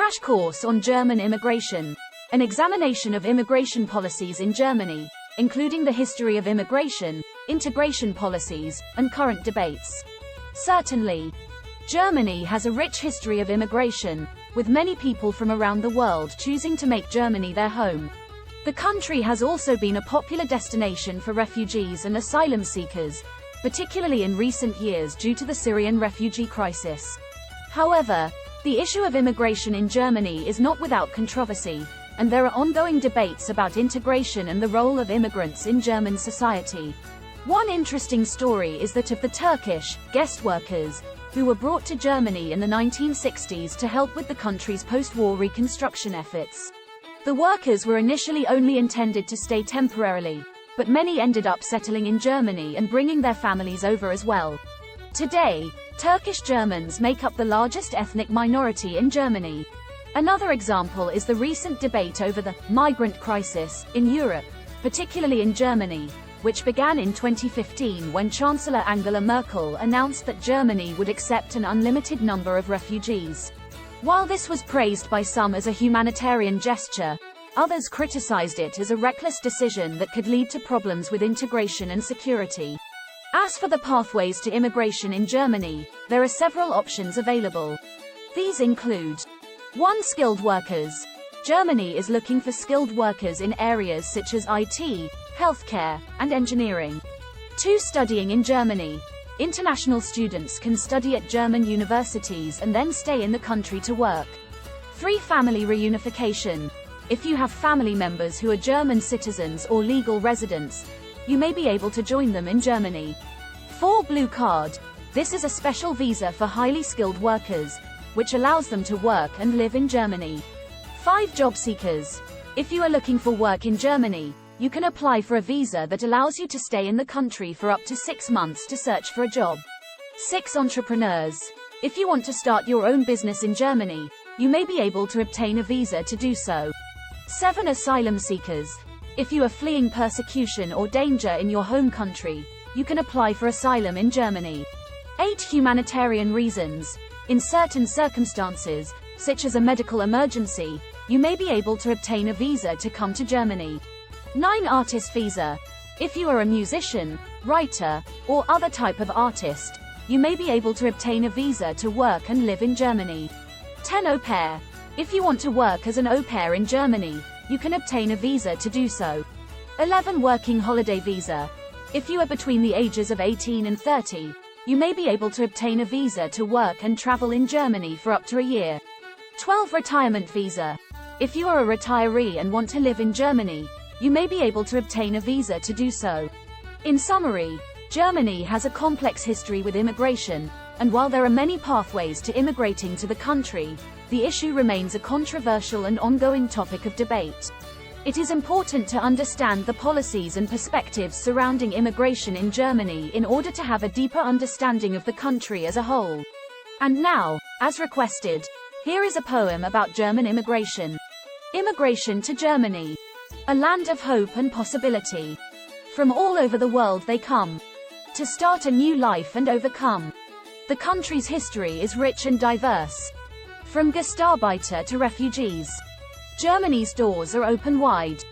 Crash course on German immigration. An examination of immigration policies in Germany, including the history of immigration, integration policies, and current debates. Certainly, Germany has a rich history of immigration, with many people from around the world choosing to make Germany their home. The country has also been a popular destination for refugees and asylum seekers, particularly in recent years due to the Syrian refugee crisis. However, the issue of immigration in Germany is not without controversy, and there are ongoing debates about integration and the role of immigrants in German society. One interesting story is that of the Turkish guest workers who were brought to Germany in the 1960s to help with the country's post-war reconstruction efforts. The workers were initially only intended to stay temporarily, but many ended up settling in Germany and bringing their families over as well. Today, Turkish Germans make up the largest ethnic minority in Germany. Another example is the recent debate over the migrant crisis in Europe, particularly in Germany, which began in 2015 when Chancellor Angela Merkel announced that Germany would accept an unlimited number of refugees. While this was praised by some as a humanitarian gesture, others criticized it as a reckless decision that could lead to problems with integration and security. As for the pathways to immigration in Germany, there are several options available. These include 1. Skilled workers. Germany is looking for skilled workers in areas such as IT, healthcare, and engineering. 2. Studying in Germany. International students can study at German universities and then stay in the country to work. 3. Family reunification. If you have family members who are German citizens or legal residents, you may be able to join them in Germany. 4. Blue card. This is a special visa for highly skilled workers, which allows them to work and live in Germany. 5. Job seekers. If you are looking for work in Germany, you can apply for a visa that allows you to stay in the country for up to 6 months to search for a job. 6. Entrepreneurs. If you want to start your own business in Germany, you may be able to obtain a visa to do so. 7. Asylum seekers. If you are fleeing persecution or danger in your home country, you can apply for asylum in Germany. 8. Humanitarian reasons. In certain circumstances, such as a medical emergency, you may be able to obtain a visa to come to Germany. 9. Artist visa. If you are a musician, writer, or other type of artist, you may be able to obtain a visa to work and live in Germany. 10. Au pair. If you want to work as an au pair in Germany, you can obtain a visa to do so. 11. Working holiday visa. If you are between the ages of 18 and 30, you may be able to obtain a visa to work and travel in Germany for up to a year. 12. Retirement visa. If you are a retiree and want to live in Germany, you may be able to obtain a visa to do so. In summary, Germany has a complex history with immigration, and while there are many pathways to immigrating to the country, the issue remains a controversial and ongoing topic of debate. It is important to understand the policies and perspectives surrounding immigration in Germany in order to have a deeper understanding of the country as a whole. And now, as requested, here is a poem about German immigration. Immigration to Germany. A land of hope and possibility. From all over the world they come to start a new life and overcome. The country's history is rich and diverse. From Gastarbeiter to refugees, Germany's doors are open wide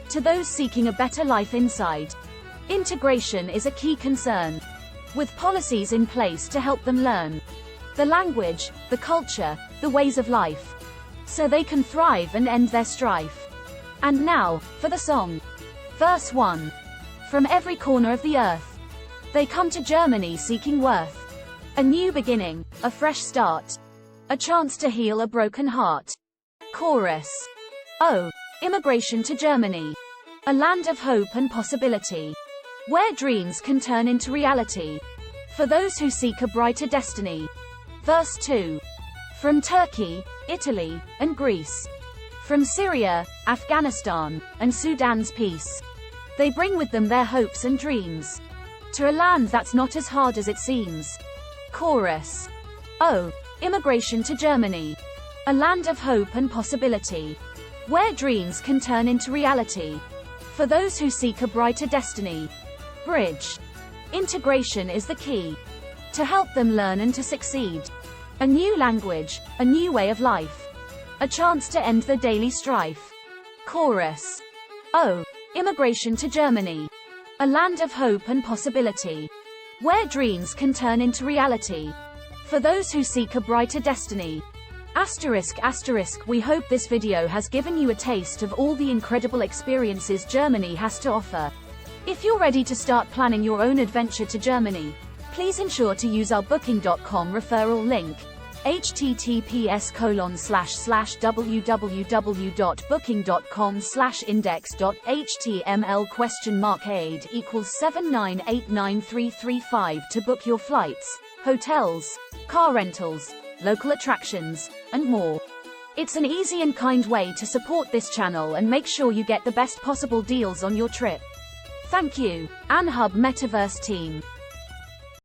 to those seeking a better life inside. Integration is a key concern, with policies in place to help them learn the language, the culture, the ways of life, so they can thrive and end their strife. And now, for the song. Verse 1. From every corner of the earth, they come to Germany seeking worth. A new beginning, a fresh start. A chance to heal a broken heart. Chorus. Oh, immigration to Germany. A land of hope and possibility, where dreams can turn into reality, for those who seek a brighter destiny. Verse 2. From Turkey, Italy, and Greece. From Syria, Afghanistan, and Sudan's peace. They bring with them their hopes and dreams, to a land that's not as hard as it seems. Chorus. Oh, immigration to Germany. A land of hope and possibility, where dreams can turn into reality, for those who seek a brighter destiny. Bridge. Integration is the key to help them learn and to succeed. A new language, a new way of life, A chance to end the daily strife. Chorus. Oh, immigration to Germany. A land of hope and possibility, where dreams can turn into reality. For those who seek a brighter destiny. Asterisk asterisk, we hope this video has given you a taste of all the incredible experiences Germany has to offer. If you're ready to start planning your own adventure to Germany, please ensure to use our Booking.com referral link. https://www.booking.com/index.html?aid equals 7989335 to book your flights, hotels, car rentals, local attractions, and more. It's an easy and kind way to support this channel and make sure you get the best possible deals on your trip. Thank you, Anhub Metaverse team.